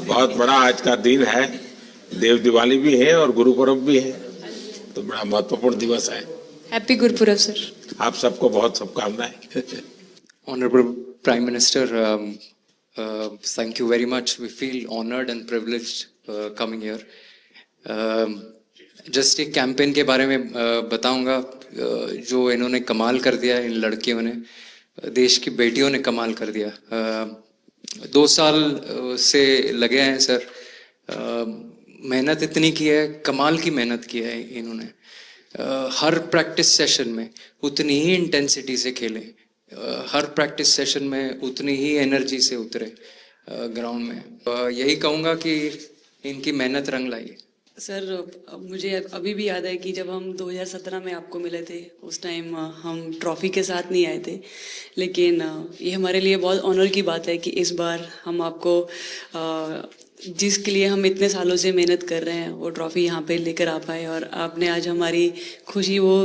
बहुत बड़ा आज का दिन है, देव दिवाली भी है और गुरु पर्व भी है, तो बड़ा महत्वपूर्ण दिवस है। Happy Gurpurab sir. आप सबको बहुत शुभकामनाएं। Honorable Prime Minister, thank you very much. We feel honored and privileged coming here. Just एक कैंपेन के बारे में बताऊंगा जो इन्होंने कमाल कर दिया, इन लड़कियों ने, देश की बेटियों ने कमाल कर दिया। 2 साल से लगे हैं सर, मेहनत इतनी की है, कमाल की मेहनत की है इन्होंने। हर प्रैक्टिस सेशन में उतनी ही इंटेंसिटी से खेले, हर प्रैक्टिस सेशन में उतनी ही एनर्जी से उतरे ग्राउंड में। यही कहूँगा कि इनकी मेहनत रंग लाई। सर मुझे अभी भी याद है कि जब हम 2017 में आपको मिले थे, उस टाइम हम ट्रॉफी के साथ नहीं आए थे, लेकिन ये हमारे लिए बहुत ऑनर की बात है कि इस बार हम आपको जिसके लिए हम इतने सालों से मेहनत कर रहे हैं वो ट्रॉफी यहाँ पे लेकर आ पाए, और आपने आज हमारी खुशी वो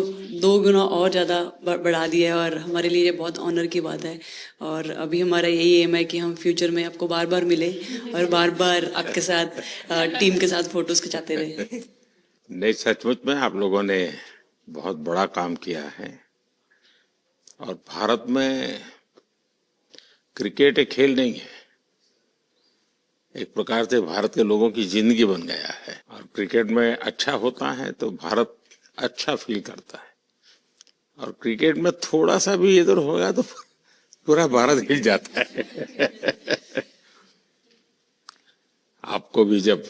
2 गुना और ज़्यादा बढ़ा दी है, और हमारे लिए ये बहुत ऑनर की बात है। और अभी हमारा यही एम है कि हम फ्यूचर में आपको बार बार मिले और बार बार आपके साथ टीम के साथ फोटोज खिंचाते रहे। नहीं, सचमुच में आप लोगों ने बहुत बड़ा काम किया है, और भारत में क्रिकेट एक खेल नहीं है, एक प्रकार से भारत के लोगों की जिंदगी बन गया है, और क्रिकेट में अच्छा होता है तो भारत अच्छा फील करता है, और क्रिकेट में थोड़ा सा भी इधर होगा तो पूरा भारत हिल जाता है। आपको भी जब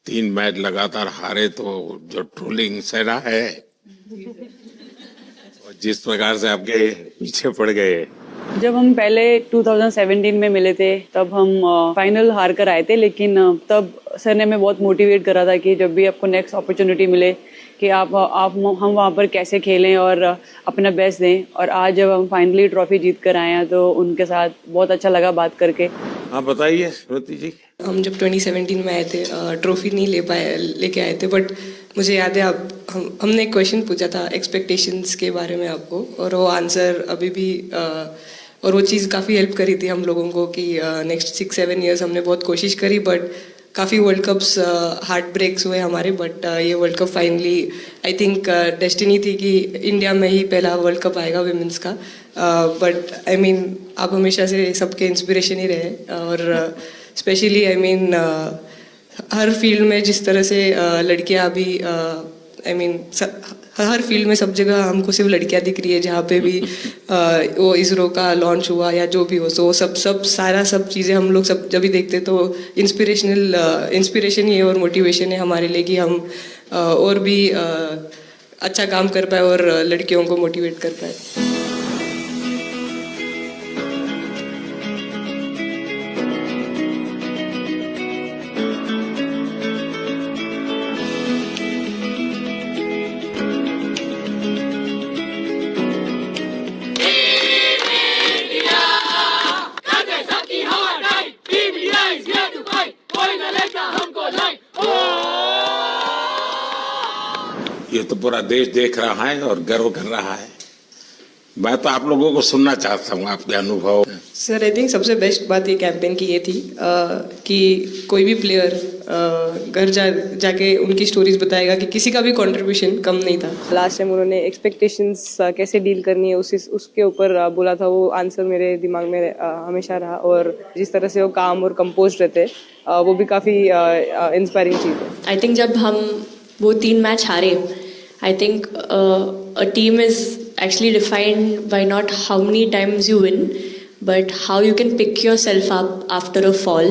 3 मैच लगातार हारे तो जो ट्रोलिंग सहना है, और जिस प्रकार से आपके पीछे पड़ गए। जब हम पहले 2017 में मिले थे तब हम फाइनल हार कर आए थे, लेकिन तब सर ने हमें बहुत मोटिवेट करा था कि जब भी आपको नेक्स्ट अपॉर्चुनिटी मिले कि हम वहाँ पर कैसे खेलें और अपना बेस्ट दें। और आज जब हम फाइनली ट्रॉफी जीत कर आए हैं तो उनके साथ बहुत अच्छा लगा बात करके। हाँ बताइए श्रुति जी। हम जब 2017 में आए थे, ट्रॉफी नहीं लेके आए थे, बट मुझे याद है हमने एक क्वेश्चन पूछा था एक्सपेक्टेशंस के बारे में आपको, और वो आंसर अभी भी और वो चीज़ काफ़ी हेल्प करी थी हम लोगों को कि नेक्स्ट 6-7 ईयर्स हमने बहुत कोशिश करी, बट काफ़ी वर्ल्ड कप्स हार्ट ब्रेक्स हुए हमारे, बट ये world cup finally I think destiny थी कि इंडिया में ही पहला वर्ल्ड कप आएगा विमेंस का। बट आई मीन आप हमेशा से सबके इंस्पिरेशन ही रहे, और specially I mean her field में जिस तरह से लड़कियां अभी आई मीन हर फील्ड में सब जगह हमको सिर्फ लड़कियां दिख रही है, जहाँ पे भी वो इसरो का लॉन्च हुआ या जो भी हो, तो सब चीज़ें हम लोग सब जब भी देखते तो इंस्पिरेशन ही है और मोटिवेशन है हमारे लिए कि हम और भी अच्छा काम कर पाए और लड़कियों को मोटिवेट कर पाए। ये तो पूरा देश देख रहा है और गर्व कर रहा है। मैं तो आप लोगों को सुनना चाहता हूँ आपके अनुभव। सर आई थिंक सबसे बेस्ट बात ये कैंपेन की ये थी कि कोई भी प्लेयर घर जाके उनकी स्टोरीज बताएगा कि किसी का भी कंट्रीब्यूशन कम नहीं था। लास्ट टाइम उन्होंने एक्सपेक्टेशंस कैसे डील करनी है उसके ऊपर बोला था, वो आंसर मेरे दिमाग में हमेशा रहा, और जिस तरह से वो काम और कंपोज रहते वो भी काफ़ी इंस्पायरिंग चीज़ है। आई थिंक जब हम वो 3 मैच हारे, I think a team is actually defined by not how many times you win, but how you can pick yourself up after a fall.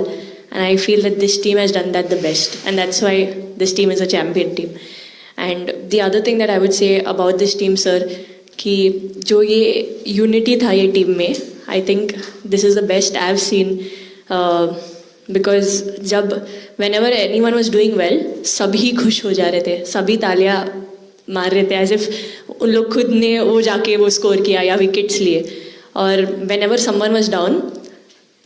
And I feel that this team has done that the best, and that's why this team is a champion team. And the other thing that I would say about this team, sir, कि जो ये unity था ये team में, I think this is the best I've seen. Because जब whenever anyone was doing well, सभी खुश हो जा रहे थे, सभी तालियां मार रहे थे, एज इफ उन लोग खुद ने वो जाके वो स्कोर किया या विकेट्स लिए। और whenever someone was down,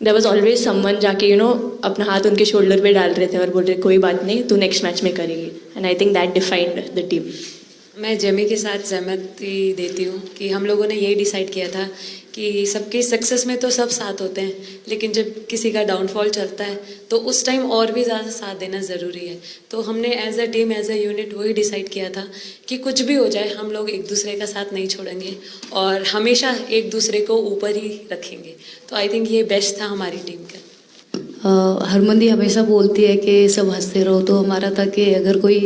there was always someone जाके अपना हाथ उनके शोल्डर पे डाल रहे थे और बोल रहे कोई बात नहीं, तू नेक्स्ट मैच में करेगी। And I think that defined the team. मैं जेमी के साथ सहमति देती हूँ कि हम लोगों ने यही डिसाइड किया था कि सबकी सक्सेस में तो सब साथ होते हैं, लेकिन जब किसी का डाउनफॉल चलता है तो उस टाइम और भी ज़्यादा साथ देना ज़रूरी है। तो हमने as a team, as a unit वही डिसाइड किया था कि कुछ भी हो जाए हम लोग एक दूसरे का साथ नहीं छोड़ेंगे और हमेशा एक दूसरे को ऊपर ही रखेंगे। तो आई थिंक ये बेस्ट था हमारी टीम का। हरमन दी हमेशा बोलती है कि सब हंसते रहो, तो हमारा था कि अगर कोई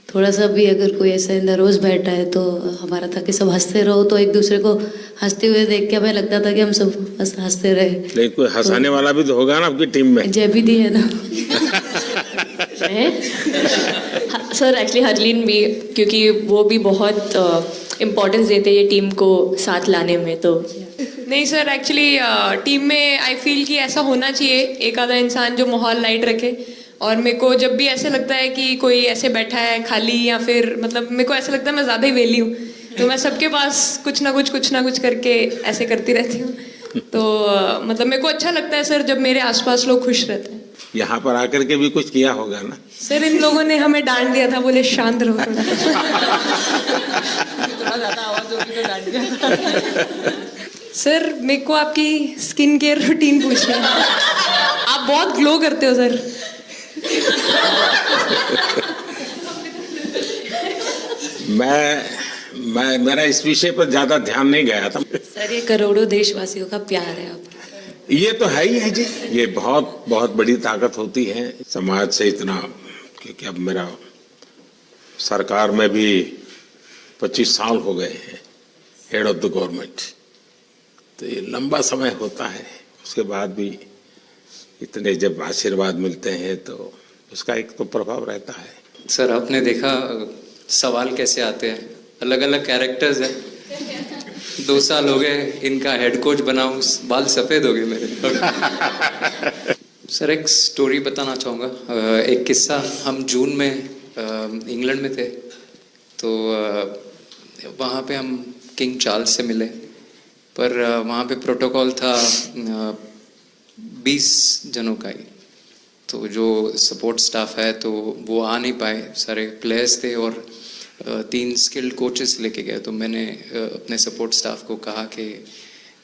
थोड़ा सा भी अगर कोई ऐसा नर्वस बैठा है तो हमारा था कि सब हंसते रहो, तो एक दूसरे को हंसते हुए देख के हमें लगता था कि हम सब हंसते रहे। लेकिन कोई हंसाने वाला भी तो होगा ना आपकी टीम में। जय भी दी है ना। सर एक्चुअली हरलीन भी, क्योंकि वो भी बहुत इम्पोर्टेंस देते हैं ये टीम को साथ लाने में। तो नहीं सर, एक्चुअली टीम में आई फील कि ऐसा होना चाहिए एक आधा इंसान जो माहौल लाइट रखे। और मेरे को जब भी ऐसे लगता है कि कोई ऐसे बैठा है खाली, या फिर मतलब मेरे को ऐसा लगता है मैं ज़्यादा ही वेली हूँ, तो मैं सबके पास कुछ ना कुछ करके ऐसे करती रहती हूँ। तो मतलब मेरे को अच्छा लगता है सर जब मेरे आसपास लोग खुश रहते हैं। यहाँ पर आकर के भी कुछ किया होगा ना सर? इन लोगों ने हमें डांट दिया था, बोले शांत रहो सर मेरे को आपकी स्किन केयर रूटीन पूछनी है। आप बहुत ग्लो करते हो सर। मैं मेरा इस विषय पर ज्यादा ध्यान नहीं गया था। सर ये करोड़ों देशवासियों का प्यार है आप। ये तो है ही है जी, ये बहुत बहुत बड़ी ताकत होती है समाज से इतना। क्योंकि अब मेरा सरकार में भी 25 साल हो गए हैं हेड ऑफ द गवर्नमेंट, तो ये लंबा समय होता है। उसके बाद भी इतने जब आशीर्वाद मिलते हैं तो उसका एक तो प्रभाव रहता है। सर आपने देखा सवाल कैसे आते हैं, अलग अलग कैरेक्टर्स हैं। 2 साल हो गए इनका हेड कोच बनाऊं, बाल सफेद हो गए मेरे। सर एक स्टोरी बताना चाहूँगा, एक किस्सा। हम जून में इंग्लैंड में थे, तो वहाँ पे हम किंग चार्ल्स से मिले, पर वहाँ पे प्रोटोकॉल था 20 जनों का ही। तो जो सपोर्ट स्टाफ है तो वो आ नहीं पाए, सारे प्लेयर्स थे और 3 स्किल्ड कोचेस लेके गए। तो मैंने अपने सपोर्ट स्टाफ को कहा कि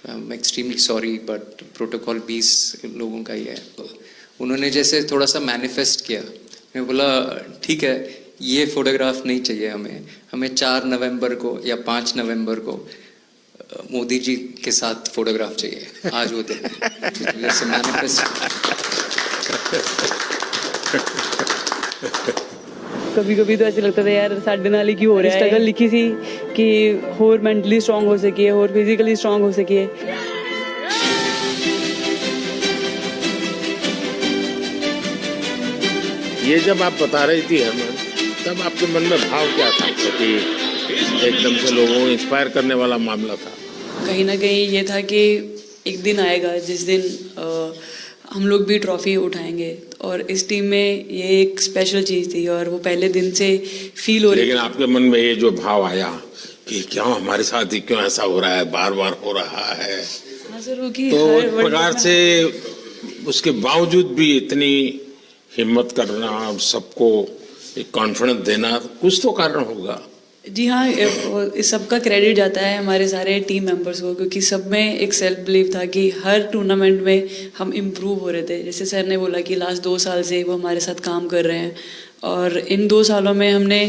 I am extremely sorry but protocol 20 लोगों का ही है। उन्होंने जैसे थोड़ा सा मैनिफेस्ट किया, मैं बोला ठीक है, ये फोटोग्राफ नहीं चाहिए हमें 4 नवंबर को या 5 नवंबर को मोदी जी के साथ फोटोग्राफ चाहिए, आज वो दिन जैसे मैनिफेस्ट। कभी कभी तो ऐसे लगता था यार साढ़े नाल ही क्यों हो रहा है। स्ट्रगल लिखी थी कि होर मेंटली स्ट्रांग हो सकिए, होर फिजिकली स्ट्रांग हो सकिए। ये जब आप बता रही थी हरमन, तब आपके मन में भाव क्या था? क्योंकि एकदम से लोगों को इंस्पायर करने वाला मामला था। कहीं ना कहीं ये था कि एक दिन आएगा जिस दिन हम लोग भी ट्रॉफी उठाएंगे, और इस टीम में ये एक स्पेशल चीज़ थी और वो पहले दिन से फील हो रही। लेकिन आपके मन में ये जो भाव आया कि क्यों हमारे साथ ही क्यों ऐसा हो रहा है, बार बार हो रहा है, हाँ सर, वो कि तो एक प्रकार से उसके बावजूद भी इतनी हिम्मत करना और सबको एक कॉन्फिडेंस देना, कुछ तो कारण होगा। जी हाँ, इस सब का क्रेडिट जाता है हमारे सारे टीम मेंबर्स को, क्योंकि सब में एक सेल्फ बिलीव था कि हर टूर्नामेंट में हम इम्प्रूव हो रहे थे। जैसे सर ने बोला कि लास्ट 2 साल से वो हमारे साथ काम कर रहे हैं, और इन 2 सालों में हमने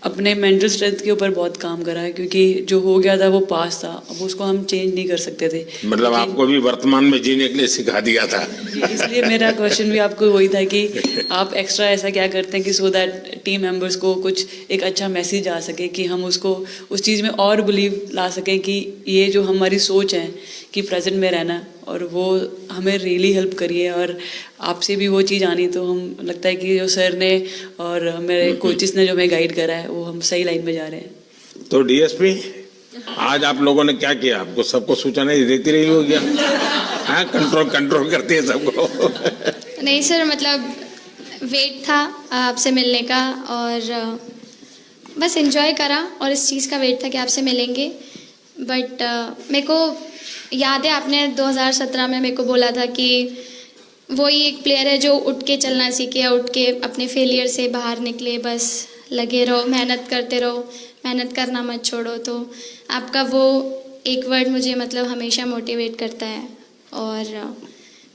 अपने मेंटल स्ट्रेंथ के ऊपर बहुत काम करा है, क्योंकि जो हो गया था वो पास था, अब उसको हम चेंज नहीं कर सकते थे। मतलब आपको भी वर्तमान में जीने के लिए सिखा दिया था। इसलिए मेरा क्वेश्चन भी आपको वही था कि आप एक्स्ट्रा ऐसा क्या करते हैं कि सो दैट टीम मेंबर्स को कुछ एक अच्छा मैसेज आ सके, कि हम उसको उस चीज़ में और बिलीव ला सकें कि ये जो हमारी सोच है कि प्रेजेंट में रहना, और वो हमें रियली हेल्प करिए। और आपसे भी वो चीज़ आनी, तो हम लगता है कि जो सर ने और मेरे कोचेस ने जो हमें गाइड करा है वो हम सही लाइन में जा रहे हैं। तो डीएसपी, आज आप लोगों ने क्या किया? आपको सबको सूचना देती रही होगी, हाँ, कंट्रोल करती है सबको। नहीं सर, मतलब वेट था आपसे मिलने का, और बस एंजॉय करा, और इस चीज़ का वेट था कि आपसे मिलेंगे। बट मेरे को याद है आपने 2017 में मेरे को बोला था कि वही एक प्लेयर है जो उठ के चलना सीखे, उठ के अपने फेलियर से बाहर निकले, बस लगे रहो, मेहनत करते रहो, मेहनत करना मत छोड़ो। तो आपका वो एक वर्ड मुझे मतलब हमेशा मोटिवेट करता है, और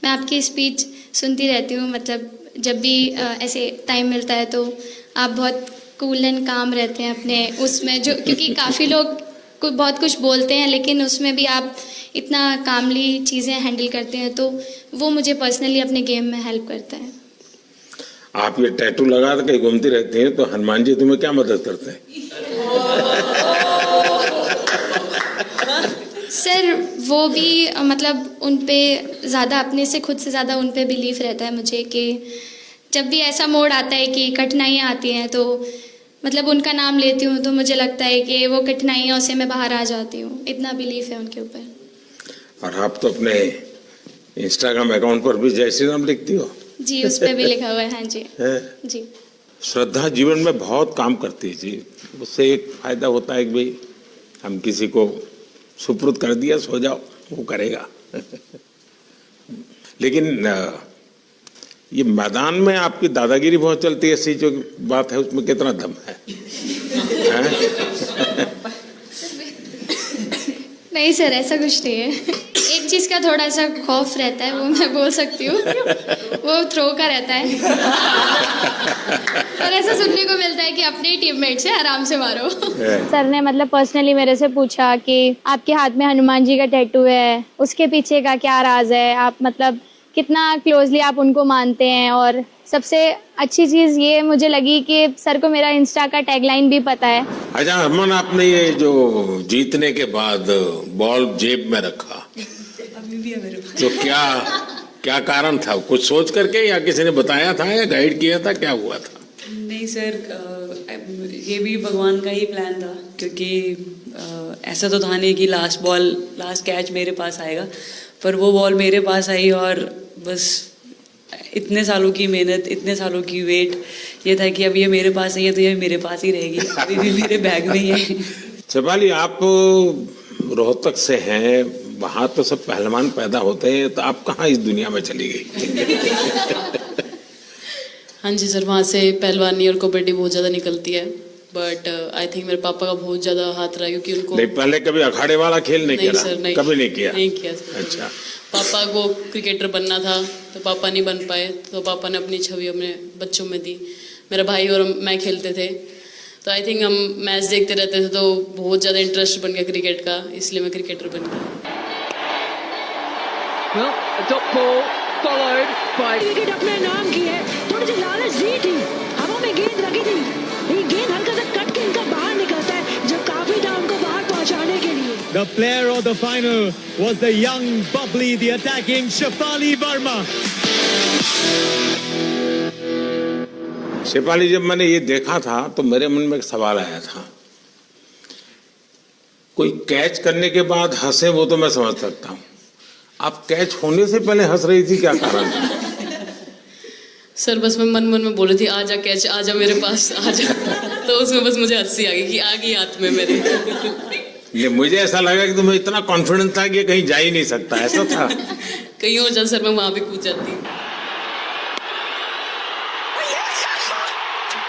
मैं आपकी स्पीच सुनती रहती हूँ, मतलब जब भी ऐसे टाइम मिलता है तो आप बहुत कूल एंड काम रहते हैं अपने उसमें, जो क्योंकि काफ़ी लोग बहुत कुछ बोलते हैं लेकिन उसमें भी आप इतना कामली चीज़ें हैंडल करते हैं, तो वो मुझे पर्सनली अपने गेम में हेल्प करता है। आप ये टैटू लगा कर कहीं घूमती रहती हैं, तो हनुमान जी तुम्हें क्या मदद करते हैं? सर वो भी मतलब उन पे ज़्यादा, अपने से खुद से ज़्यादा उन पे बिलीफ रहता है मुझे, कि जब भी ऐसा मोड़ आता है कि कठिनाइयाँ आती हैं तो मतलब उनका नाम लेती हूँ तो मुझे लगता है कि वो कठिनाइयों से मैं बाहर आ जाती हूँ, इतना बिलीफ है उनके ऊपर। और आप तो अपने इंस्टाग्राम अकाउंट पर भी जय श्री राम लिखती हो? जी, उस पर भी लिखा हुआ है। हाँ जी। है? जी। श्रद्धा जीवन में बहुत काम करती है जी। उससे एक फायदा होता है कि भाई हम किसी को सुपुर्द कर दिया, सो जाओ, वो करेगा। लेकिन ये मैदान में आपकी दादागिरी बहुत चलती है, ऐसी जो बात है उसमें कितना दम है? नहीं सर, ऐसा कुछ नहीं है। एक चीज़ का थोड़ा सा खौफ रहता है, वो मैं बोल सकती हूँ, वो थ्रो का रहता है। और ऐसा सुनने को मिलता है कि अपने ही टीममेट से आराम से मारो। सर ने मतलब पर्सनली मेरे से पूछा कि आपके हाथ में हनुमान जी का टैटू है, उसके पीछे का क्या राज है, आप मतलब कितना क्लोजली आप उनको मानते हैं। और सबसे अच्छी चीज़ ये मुझे लगी कि सर को मेरा इंस्टा का टैगलाइन भी पता है। अच्छा हरमन, आपने ये जो जीतने के बाद बॉल जेब में रखा, अभी भी है मेरे पास। तो क्या कारण था? कुछ सोच करके या किसी ने बताया था या गाइड किया था, क्या हुआ था? नहीं सर, ये भी भगवान का ही प्लान था, क्योंकि ऐसा तो था नहीं कि लास्ट कैच मेरे पास आएगा, पर वो बॉल मेरे पास आई और बस इतने सालों की मेहनत, इतने सालों की वेट, ये था कि अब ये मेरे पास आई है तो ये मेरे पास ही रहेगी, अभी भी मेरे बैग में ही है। शेफाली, आप रोहतक से हैं, वहाँ तो सब पहलवान पैदा होते हैं, तो आप कहाँ इस दुनिया में चली गई? हाँ जी सर, वहाँ से पहलवानी और कबड्डी बहुत ज़्यादा निकलती है, बट आई थिंक मेरे पापा का बहुत ज़्यादा हाथ रहा, क्योंकि उनको नहीं, पहले कभी अखाड़े वाला खेल नहीं किया? सर, नहीं, कभी नहीं किया? नहीं किया सर। अच्छा। पापा को क्रिकेटर बनना था तो पापा नहीं बन पाए, तो पापा ने अपनी छवि अपने बच्चों में दी। मेरा भाई और मैं खेलते थे, तो आई थिंक हम मैच देखते रहते थे, तो बहुत ज़्यादा इंटरेस्ट बन गया क्रिकेट का, इसलिए मैं क्रिकेटर बन गया। विकेट अपने नाम की है, थोड़ी सी लालच दी थी, हवा में गेंद लगी थी, ये गेंद हल्का सा कट के इनका बाहर निकलता है, जो काफी था उनको बाहर पहुंचाने के लिए। The player of the final was the young, bubbly, the attacking Shefali Verma. Shefali, जब मैंने ये देखा था तो मेरे मन में एक सवाल आया था। कोई कैच करने के बाद हंसे वो तो मैं समझ सकता हूँ, आप कैच होने से पहले हंस रही थी, क्या कारण था? सर बस मैं मन में बोल रही थी, आजा कैच, आजा मेरे पास, आजा। तो उसमें बस मुझे हंसी आ गई कि आ गई हाथ में मेरे। ये मुझे ऐसा लगा कि तुम्हें इतना कॉन्फिडेंस था कि कहीं जा ही नहीं सकता, ऐसा था? कहीं और जाता सर, मैं वहां भी कूद जाती।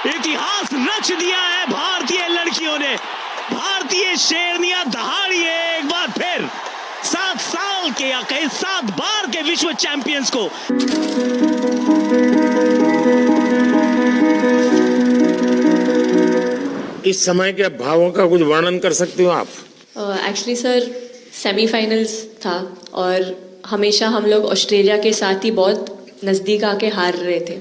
इतिहास रच दिया है भारतीय लड़कियों ने। भारतीय शेरनियां दहाड़ी है एक बार फिर 7 साल के या कहीं 7 बार के विश्व चैंपियंस को। इस समय के भावों का कुछ वर्णन कर सकती हो आप? एक्चुअली सर, सेमीफाइनल्स था और हमेशा हम लोग ऑस्ट्रेलिया के साथ ही बहुत नज़दीक आके हार रहे थे।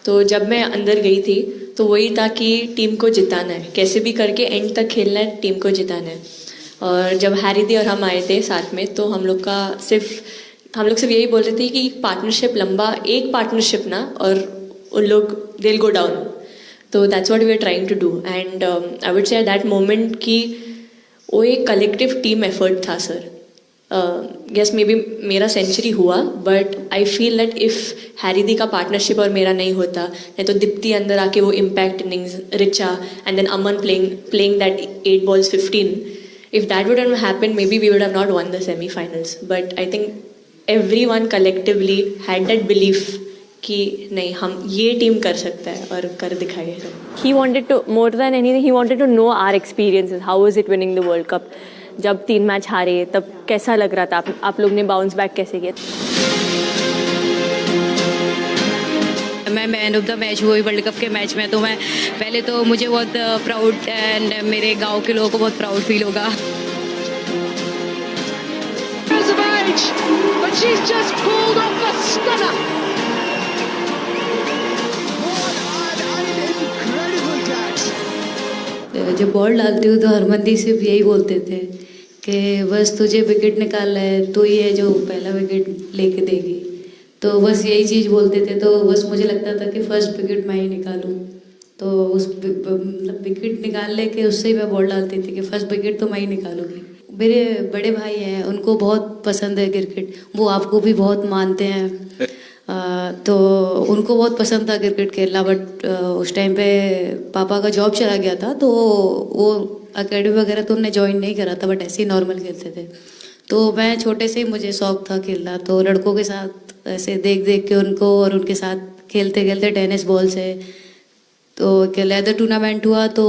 तो जब मैं अंदर गई थी तो वही था कि टीम को जिताना है, कैसे भी करके एंड तक खेलना है, टीम को जिताना है। और जब हैरी दी और हम आए थे साथ में, तो हम लोग सिर्फ यही बोल रहे थे कि पार्टनरशिप लंबा, एक पार्टनरशिप ना, और उन लोग दे विल गो डाउन। तो that's what we are trying to do, and I would say at that moment कि वो एक कलेक्टिव टीम एफर्ट था सर। यस, मे बी मेरा सेंचुरी हुआ, but I feel that if Harry di का partnership और मेरा नहीं होता, नहीं तो दीप्ति अंदर आके वो impact innings, Richa and then Aman playing that 8 balls 15, if that wouldn't happen, maybe we would have not won the semi-finals. But I think everyone collectively had that belief कि नहीं, हम ये टीम कर सकता है और कर दिखाएगा। He wanted to, more than anything, he wanted to know our experiences. How was it winning the World Cup? जब 3 मैच हारे तब कैसा लग रहा था? आप लोग ने बाउंस बैक कैसे किया? मैं मैन ऑफ द मैच हुई वर्ल्ड कप के मैच में, तो मैं पहले तो मुझे बहुत प्राउड एंड मेरे गांव के लोगों को बहुत प्राउड फील होगा। जब बॉल डालती हूँ तो हरमनदीप सिर्फ यही बोलते थे कि बस तुझे विकेट निकालना है, तो ही है जो पहला विकेट लेके देगी। तो बस यही चीज़ बोलते थे, तो बस मुझे लगता था कि फर्स्ट विकेट मैं ही निकालूं। तो उस मतलब विकेट निकाल लेके उससे ही मैं बॉल डालती थी कि फर्स्ट विकेट तो मैं ही निकालूंगी। मेरे बड़े भाई हैं, उनको बहुत पसंद है क्रिकेट, वो आपको भी बहुत मानते हैं। तो उनको बहुत पसंद था क्रिकेट खेलना, बट उस टाइम पे पापा का जॉब चला गया था, तो वो अकेडमी वगैरह तो उन्हें ज्वाइन नहीं करा था, बट ऐसे ही नॉर्मल खेलते थे। तो मैं छोटे से ही मुझे शौक था खेलना, तो लड़कों के साथ ऐसे देख देख के उनको और उनके साथ खेलते खेलते टेनिस बॉल से तो एक लेदर टूर्नामेंट हुआ, तो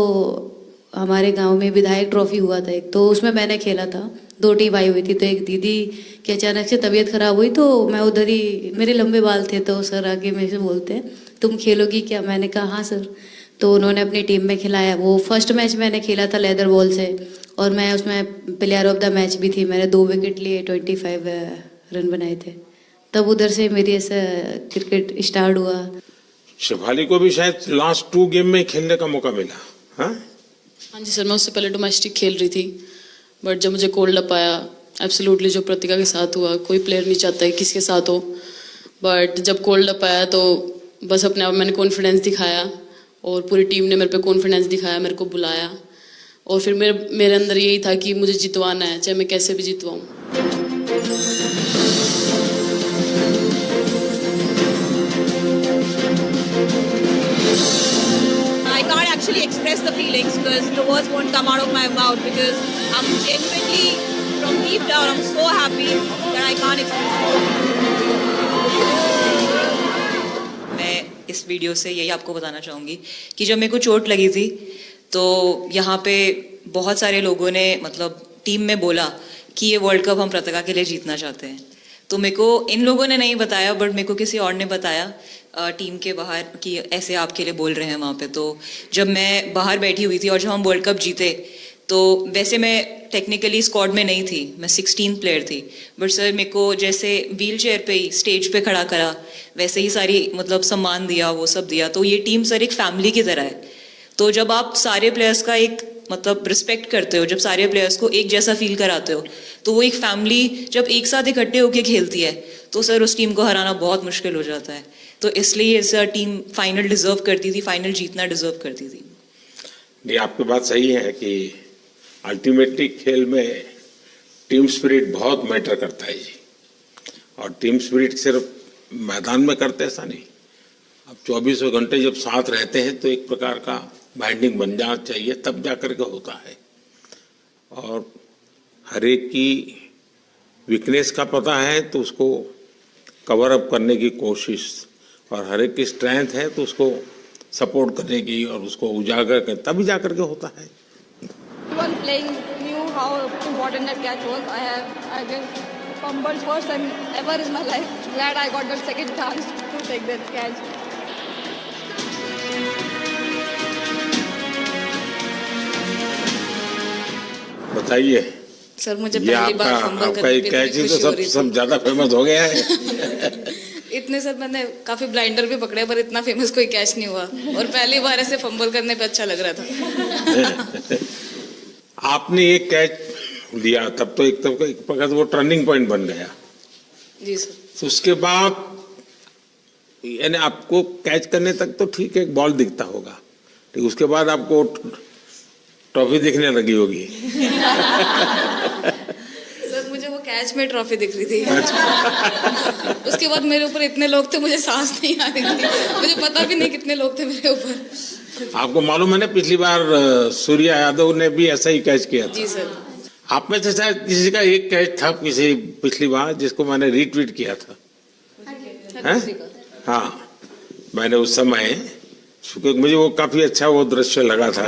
हमारे गांव में विधायक ट्रॉफी हुआ था एक, तो उसमें मैंने खेला था। 2 टीम आई हुई थी, तो एक दीदी की अचानक से तबीयत खराब हुई, तो मैं उधर ही, मेरे लंबे बाल थे, तो सर आके मेरे से बोलते हैं तुम खेलोगी क्या? मैंने कहा हाँ सर। तो उन्होंने अपनी टीम में खिलाया। वो फर्स्ट मैच मैंने खेला था लेदर बॉल से, और मैं उसमें प्लेयर ऑफ द मैच भी थी। मैंने 2 विकेट लिए, 25 रन बनाए थे। तब उधर से मेरी ऐसा क्रिकेट स्टार्ट हुआ। शेफाली को भी शायद लास्ट 2 गेम में खेलने का मौका मिला। हाँ जी सर, मैं उससे पहले डोमेस्टिक खेल रही थी, बट जब मुझे कोल्ड अप आया, एब्सोल्युटली जो प्रतिका के साथ हुआ, कोई प्लेयर नहीं चाहता है किसके साथ हो, बट जब कोल्ड अप आया तो बस अपने आप मैंने कॉन्फिडेंस दिखाया, और पूरी टीम ने मेरे पे कॉन्फिडेंस दिखाया, मेरे को बुलाया, और फिर मेरे अंदर यही था कि मुझे जितवाना है, चाहे मैं कैसे भी जितवाऊँ। I can't actually express the feelings because the words won't come out of my mouth because I'm genuinely, from deep down, I'm so happy that I can't express it. मैं इस वीडियो से यही आपको बताना चाहूँगी कि जब मेरे को चोट लगी थी तो यहाँ पे बहुत सारे लोगों ने मतलब टीम में बोला कि ये वर्ल्ड कप हम प्रतिका के लिए जीतना चाहते हैं। तो मेरे को इन लोगों ने नहीं बताया, बट मेरे को किसी और ने बताया टीम के बाहर कि ऐसे आपके लिए बोल रहे हैं वहाँ पे। तो जब मैं बाहर बैठी हुई थी और जब हम वर्ल्ड कप जीते, तो वैसे मैं टेक्निकली स्क्वाड में नहीं थी, मैं 16th प्लेयर थी, बट सर मेरे को जैसे व्हील चेयर पे ही स्टेज पे खड़ा करा, वैसे ही सारी मतलब सम्मान दिया, वो सब दिया। तो ये टीम सर एक फैमिली की तरह है। तो जब आप सारे प्लेयर्स का एक मतलब रिस्पेक्ट करते हो, जब सारे प्लेयर्स को एक जैसा फील कराते हो, तो वो एक फैमिली जब एक साथ इकट्ठे होकर खेलती है, तो सर उस टीम को हराना बहुत मुश्किल हो जाता है। तो इसलिए सर टीम फाइनल डिजर्व करती थी, फाइनल जीतना डिजर्व करती थी। नहीं, आपकी बात सही है कि अल्टीमेटली खेल में टीम स्पिरिट बहुत मैटर करता है जी। और टीम स्पिरिट सिर्फ मैदान में करते ऐसा नहीं, अब 24 घंटे जब साथ रहते हैं तो एक प्रकार का बाइंडिंग बन जाना चाहिए, तब जाकर के होता है। और हर एक की वीकनेस का पता है तो उसको कवर अप करने की कोशिश, और हर एक की स्ट्रेंथ है तो उसको सपोर्ट करने की और उसको उजागर कर, तभी जाकर के होता है। Everyone playing knew how important that catch was. I've been fumbled first time ever in my life. Glad I got that second chance to take that catch. बताइए सर, मुझे ये पहली बार फंबल आपका करने एक पे कैच ही खुशी तो हो रही सब ज्यादा फेमस हो गया है। इतने सर मैंने काफी ब्लाइंडर भी पकड़े, पर इतना फेमस कोई कैच नहीं हुआ, और पहली बार ऐसे फंबल करने पे अच्छा लग रहा था। आपने एक कैच लिया तब तो एक प्रकार वो टर्निंग पॉइंट बन गया जी सर। तो उसके बाद यानी आपको कैच करने तक तो ठीक है, बॉल दिखता होगा, लेकिन उसके बाद आपको ट्रॉफी दिखने लगी होगी। सर मुझे वो कैच में ट्रॉफी दिख रही थी। उसके बाद मेरे ऊपर इतने लोग थे, मुझे सांस नहीं आ रही थी, मुझे पता भी नहीं कितने लोग थे मेरे ऊपर। आपको मालूम है ना, पिछली बार सूर्या यादव ने भी ऐसा ही कैच किया था। जी सर। आप में से शायद किसी का एक कैच था किसी पिछली बार जिसको मैंने रीट्वीट किया था। हाँ, मैंने उस समय, क्योंकि मुझे वो काफी अच्छा वो दृश्य लगा था।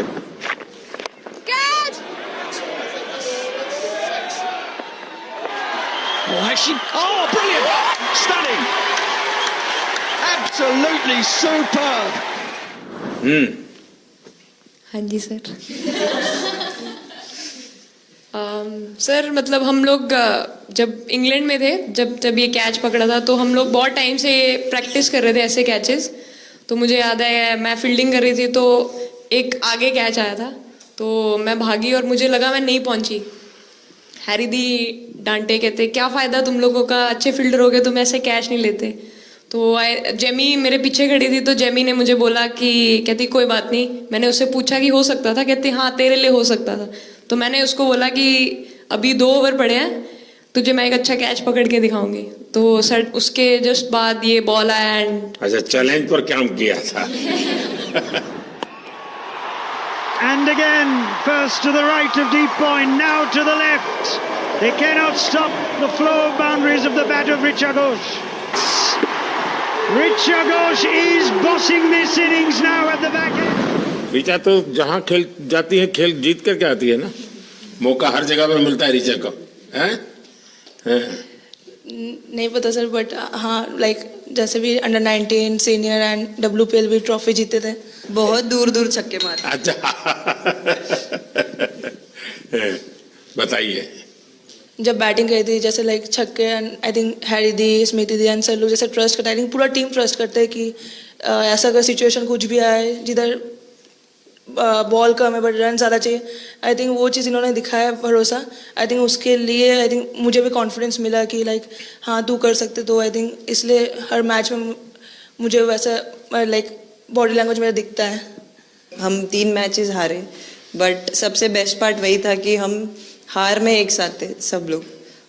Absolutely superb. हाँ जी सर। सर मतलब हम लोग जब इंग्लैंड में थे, जब ये कैच पकड़ा था, तो हम लोग बहुत टाइम से प्रैक्टिस कर रहे थे ऐसे कैचेस। तो मुझे याद है मैं फील्डिंग कर रही थी तो एक आगे कैच आया था, तो मैं भागी और मुझे लगा मैं नहीं पहुंची। हैरी दी डांटे, कहते क्या फ़ायदा तुम लोगों का, अच्छे फील्डर हो गए तुम ऐसे कैच नहीं लेते। तो जेमी मेरे पीछे खड़ी थी, तो जेमी ने मुझे बोला कि कहती कोई बात नहीं। मैंने उससे पूछा कि हो सकता था, कहती हाँ तेरे लिए हो सकता था। तो मैंने उसको बोला कि अभी 2 ओवर पड़े हैं, तुझे मैं एक अच्छा कैच पकड़ के दिखाऊंगी। तो सर उसके जस्ट बाद ये बॉल आया एंड अच्छा चैलेंज पर काम किया था। And again, first to the right of deep point, now to the left. They cannot stop the flow of boundaries of the bat of Richa Ghosh. Richa Ghosh is bossing this innings now at the back end. Richa तो जहाँ खेल जाती है खेल जीत करके आती है ना, मौका हर जगह पे मिलता है ऋचा को, हैं? नहीं पता सर, बट हाँ लाइक जैसे भी अंडर 19 सीनियर एंड WPL भी ट्रॉफी जीते थे, बहुत दूर दूर छक्के मारे। अच्छा बताइए। जब बैटिंग करी थी जैसे लाइक छक्के, and I think Harry the, Smiti the and sir लोग जैसे ट्रस्ट करते हैं, आई थिंक पूरा टीम ट्रस्ट करते हैं कि ऐसा अगर सिचुएशन कुछ भी आए जिधर बॉल कम है बट रन ज़्यादा चाहिए, आई थिंक वो चीज़ इन्होंने दिखाया भरोसा। आई थिंक उसके लिए आई थिंक मुझे भी कॉन्फिडेंस मिला कि लाइक हाँ तू कर सकते। तो आई थिंक इसलिए हर मैच में मुझे वैसा लाइक बॉडी लैंग्वेज मेरा दिखता है। हम 3 मैचेस हारे, बट सबसे बेस्ट पार्ट वही था कि हम हार में एक साथ थे सब लोग,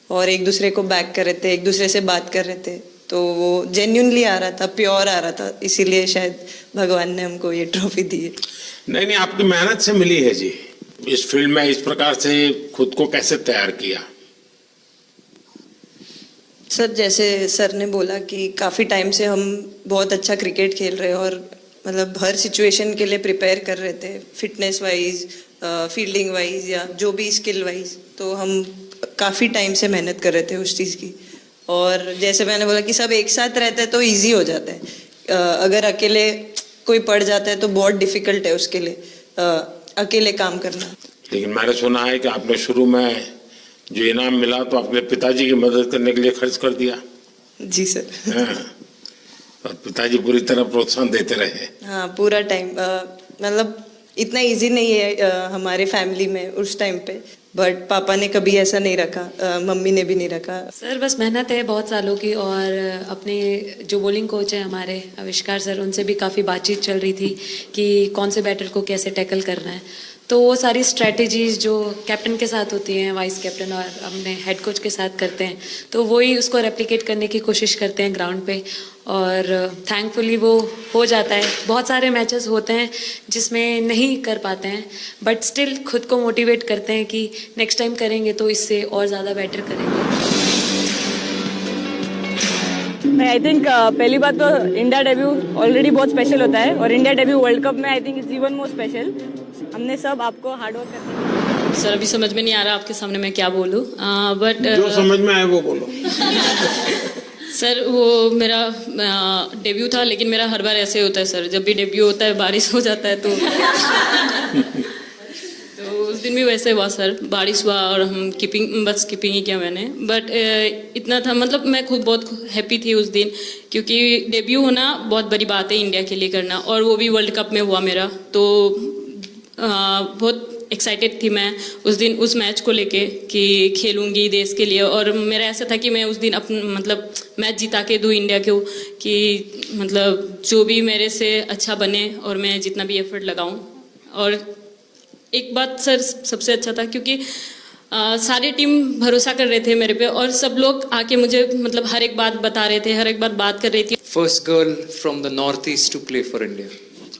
और एक दूसरे को बैक कर रहे थे, एक दूसरे से बात कर रहे थे। तो वो जेन्युइनली आ रहा था, प्योर आ रहा था, इसीलिए शायद भगवान ने हमको ये ट्रॉफी दी है। नहीं आपकी मेहनत से मिली है जी। इस फील्ड में इस प्रकार से खुद को कैसे तैयार किया? सर जैसे सर ने बोला कि काफ़ी टाइम से हम बहुत अच्छा क्रिकेट खेल रहे हैं, और मतलब हर सिचुएशन के लिए प्रिपेयर कर रहे थे, फिटनेस वाइज, फील्डिंग वाइज या जो भी स्किल वाइज। तो हम काफ़ी टाइम से मेहनत कर रहे थे उस चीज़ की। और जैसे मैंने बोला कि सब एक साथ रहते हैं तो इजी हो जाता है, अगर अकेले कोई पड़ जाता है तो बहुत डिफिकल्ट है उसके लिए अकेले काम करना। लेकिन मैंने सुना है कि आपने शुरू में जो इनाम मिला तो अपने पिताजी की मदद करने के लिए खर्च कर दिया। जी सर। और पिताजी पूरी तरह प्रोत्साहन देते रहे। हाँ पूरा टाइम, मतलब इतना इजी नहीं है हमारे फैमिली में उस टाइम पे, बट पापा ने कभी ऐसा नहीं रखा, मम्मी ने भी नहीं रखा। सर बस मेहनत है बहुत सालों की, और अपने जो बॉलिंग कोच हैं हमारे आविष्कार सर, उनसे भी काफ़ी बातचीत चल रही थी कि कौन से बैटर को कैसे टैकल करना है। तो वो सारी स्ट्रेटजीज जो कैप्टन के साथ होती हैं, वाइस कैप्टन और अपने हेड कोच के साथ करते हैं, तो वही उसको रेप्लिकेट करने की कोशिश करते हैं ग्राउंड पे, और थैंकफुली वो हो जाता है। बहुत सारे मैचेस होते हैं जिसमें नहीं कर पाते हैं, बट स्टिल खुद को मोटिवेट करते हैं कि नेक्स्ट टाइम करेंगे तो इससे और ज़्यादा बेटर करेंगे। आई थिंक पहली बात तो इंडिया डेब्यू ऑलरेडी बहुत स्पेशल होता है, और इंडिया डेब्यू वर्ल्ड कप में I think it's even more special. हमने सब आपको हार्डवर्क करना। सर अभी समझ में नहीं आ रहा आपके सामने मैं क्या बोलूं, बट जो समझ में आए वो बोलो। सर वो मेरा डेब्यू था, लेकिन मेरा हर बार ऐसे होता है सर, जब भी डेब्यू होता है बारिश हो जाता है तो उस दिन भी वैसे हुआ सर, बारिश हुआ और हम बस कीपिंग ही किया मैंने। बट इतना था, मतलब मैं खुद बहुत हैप्पी थी उस दिन, क्योंकि डेब्यू होना बहुत बड़ी बात है इंडिया के लिए करना, और वो भी वर्ल्ड कप में हुआ मेरा। तो बहुत एक्साइटेड थी मैं उस दिन उस मैच को लेके कि खेलूंगी देश के लिए, और मेरा ऐसा था कि मैं उस दिन मतलब मैच जिता के दूँ इंडिया को, कि मतलब जो भी मेरे से अच्छा बने और मैं जितना भी एफर्ट लगाऊं। और एक बात सर सबसे अच्छा था क्योंकि सारी टीम भरोसा कर रहे थे मेरे पे, और सब लोग आके मुझे मतलब हर एक बात बता रहे थे, हर एक बात कर रही थी। First girl from the north east to play for India,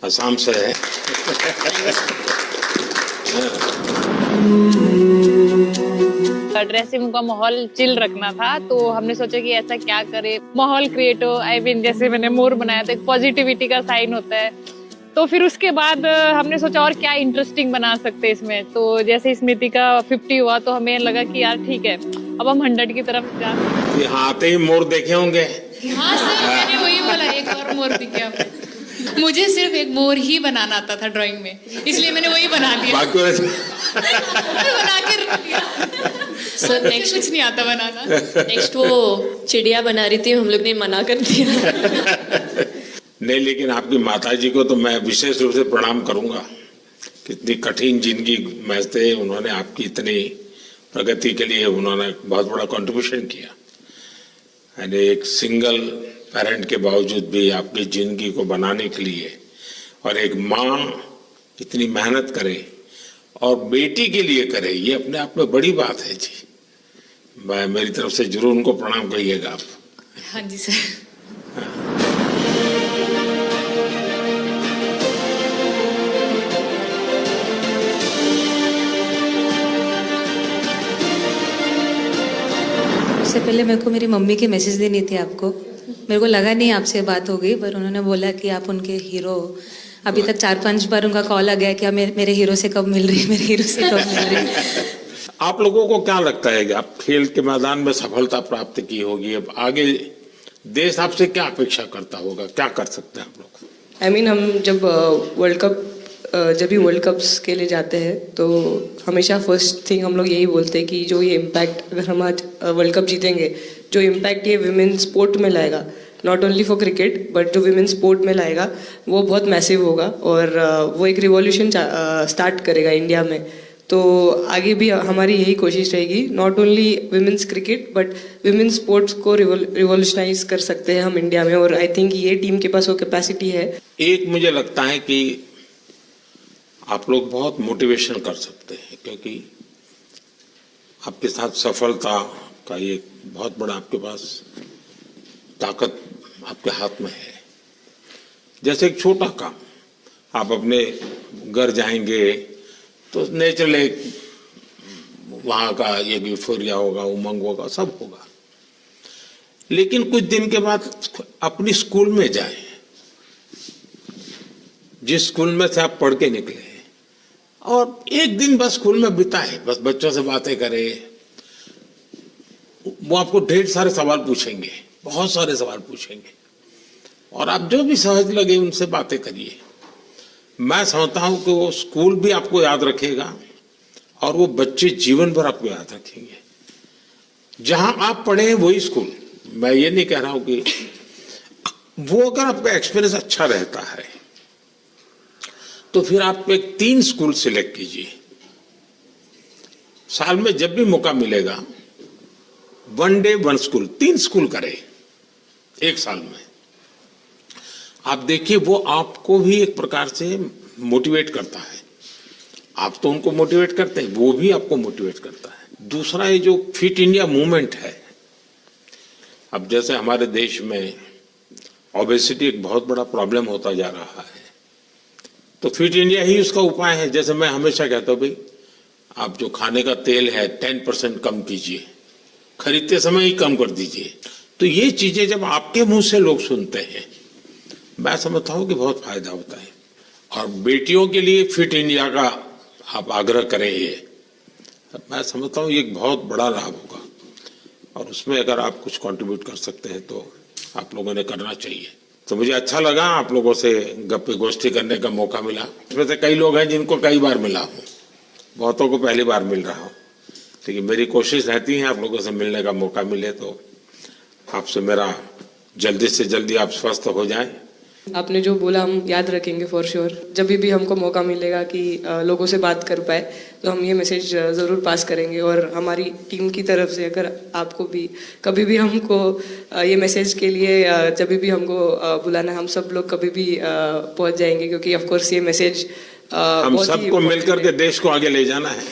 Assam से है। ड्रेसिंग का माहौल चिल रखना था, तो हमने सोचा कि ऐसा क्या करे, माहौल क्रिएट हो। आई मीन जैसे मैंने मोर बनाया था, एक पॉजिटिविटी का साइन होता है। तो फिर उसके बाद हमने सोचा और क्या इंटरेस्टिंग बना सकते हैं इसमें। तो जैसे स्मृति का 50 हुआ तो हमें लगा कि यार ठीक है, अब हम 100 की तरफ जा। यहाँ आते ही मोर देखे होंगे। हाँ सर, मैंने वही बोला बोला एक और मोर दिखे आपको। मुझे सिर्फ एक मोर ही बनाना आता था ड्राइंग में, इसलिए मैंने वही बना दिया। बना के रख दिया। सर नेक्स्ट कुछ नहीं आता बनाना। नेक्स्ट वो चिड़िया बना रही थी, हम लोग ने मना कर दिया। नहीं, लेकिन आपकी माताजी को तो मैं विशेष रूप से प्रणाम करूंगा। कितनी कठिन जिंदगी में से उन्होंने आपकी इतनी प्रगति के लिए उन्होंने बहुत बड़ा कंट्रीब्यूशन किया। यानी एक सिंगल पेरेंट के बावजूद भी आपकी जिंदगी को बनाने के लिए, और एक माँ इतनी मेहनत करे और बेटी के लिए करे, ये अपने आप में बड़ी बात है जी। मैं मेरी तरफ से जरूर उनको प्रणाम करिएगा आप। हाँ जी सर। उससे पहले मेरे को मेरी मम्मी की मैसेज देनी थी आपको। मेरे को लगा नहीं आपसे बात हो गई, पर उन्होंने बोला कि आप उनके हीरो। अभी तक 4-5 बार उनका कॉल आ गया कि आप मेरे हीरो से कब मिल रही है, मेरे हीरो से कब मिल रही है। आप लोगों को क्या लगता है कि आप खेल के मैदान में सफलता प्राप्त की होगी, अब आगे देश आपसे क्या अपेक्षा करता होगा, क्या कर सकते हैं आप लोग? I mean, हम जब वर्ल्ड कप्स के लिए जाते हैं तो हमेशा फर्स्ट थिंग हम लोग यही बोलते हैं कि जो ये इम्पैक्ट, अगर हम आज वर्ल्ड कप जीतेंगे, जो इम्पैक्ट ये विमेन स्पोर्ट में लाएगा, not only for cricket but जो विमेन स्पोर्ट में लाएगा, वो बहुत मैसिव होगा और वो एक रिवॉल्यूशन स्टार्ट करेगा इंडिया में। तो आगे भी हमारी यही कोशिश रहेगी, not only women's cricket but women sports को रिवॉल्यूशनाइज कर सकते हैं हम इंडिया में, और आई थिंक ये टीम के पास वो कैपेसिटी है। एक मुझे लगता है कि आप लोग बहुत मोटिवेशन कर सकते हैं, क्योंकि आपके साथ सफलता का एक बहुत बड़ा आपके पास ताकत आपके हाथ में है। जैसे एक छोटा काम, आप अपने घर जाएंगे तो नेचुरल एक वहाँ का ये यूफोरिया होगा, उमंग होगा, सब होगा। लेकिन कुछ दिन के बाद अपनी स्कूल में जाएं, जिस स्कूल में से आप पढ़ के निकले, और एक दिन बस स्कूल में बिताए, बस बच्चों से बातें करें। वो आपको ढेर सारे सवाल पूछेंगे, बहुत सारे सवाल पूछेंगे, और आप जो भी सहज लगे उनसे बातें करिए। मैं समझता हूं कि वो स्कूल भी आपको याद रखेगा और वो बच्चे जीवन भर आपको याद रखेंगे। जहां आप पढ़े हैं वही स्कूल, मैं ये नहीं कह रहा हूं कि वो, अगर आपका एक्सपीरियंस अच्छा रहता है तो फिर आप एक 3 स्कूल सिलेक्ट कीजिए। साल में जब भी मौका मिलेगा 1 डे 1 स्कूल, 3 स्कूल करें एक साल में। आप देखिए वो आपको भी एक प्रकार से मोटिवेट करता है। आप तो उनको मोटिवेट करते हैं, वो भी आपको मोटिवेट करता है। दूसरा ये जो फिट इंडिया मूवमेंट है, अब जैसे हमारे देश में ओबेसिटी एक बहुत बड़ा प्रॉब्लम होता जा रहा है, तो फिट इंडिया ही उसका उपाय है। जैसे मैं हमेशा कहता हूँ, भाई आप जो खाने का तेल है 10% कम कीजिए, खरीदते समय ही कम कर दीजिए। तो ये चीजें जब आपके मुंह से लोग सुनते हैं, मैं समझता हूँ कि बहुत फायदा होता है। और बेटियों के लिए फिट इंडिया का आप आग्रह करें, ये मैं समझता हूँ ये एक बहुत बड़ा लाभ होगा, और उसमें अगर आप कुछ कंट्रीब्यूट कर सकते हैं तो आप लोगों ने करना चाहिए। तो मुझे अच्छा लगा आप लोगों से गप्पे गोष्ठी करने का मौका मिला। इसमें से कई लोग हैं जिनको कई बार मिला हूँ, बहुतों को पहली बार मिल रहा हूँ, लेकिन मेरी कोशिश रहती है आप लोगों से मिलने का मौका मिले तो आपसे मेरा जल्दी से जल्दी आप स्वस्थ हो जाएं। आपने जो बोला हम याद रखेंगे फॉर श्योर। जब भी हमको मौका मिलेगा कि लोगों से बात कर पाए तो हम ये मैसेज ज़रूर पास करेंगे। और हमारी टीम की तरफ से अगर आपको भी कभी भी हमको ये मैसेज के लिए जब भी हमको बुलाना, हम सब लोग कभी भी पहुंच जाएंगे, क्योंकि ऑफ कोर्स ये मैसेज हम सबको मिलकर के देश को आगे ले जाना है।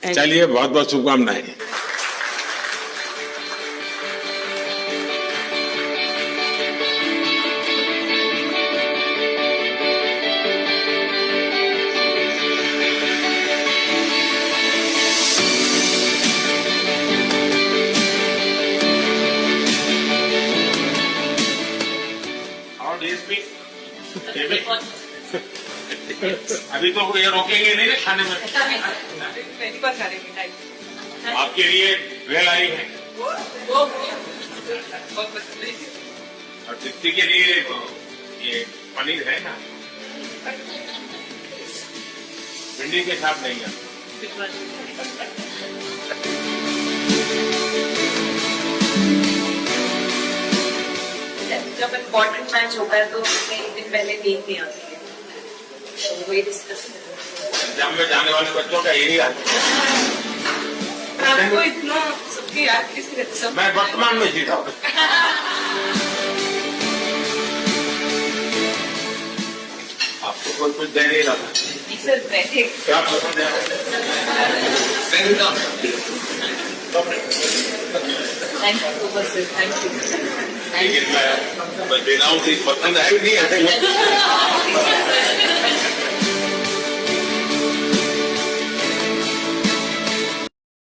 चलिए, बहुत बहुत शुभकामनाएं। अभी तो ये रोकेंगे नहीं ना खाने में, पहली बार खा रहे हैं। आपके लिए वेल आई है। बहुत पसंद है। और दीप्ति के लिए ये पनीर है ना, भिंडी के साथ नहीं है। जब इम्पोर्टेंट मैच होता है तो उसमें एक दिन पहले नींद नहीं आती है, तो वही डिस्कस एग्जाम में जाने वाले बच्चों का यही हाल है। आपको इतना सबकी याद किसी सब मैं वर्तमान में जीता हूँ। आपको कोई कुछ दे नहीं रहा सर बैठे क्या पसंद है? Thank you so much sir, thank you. लेकिन मैं देना हूँ, पसंद है भी नहीं ऐसे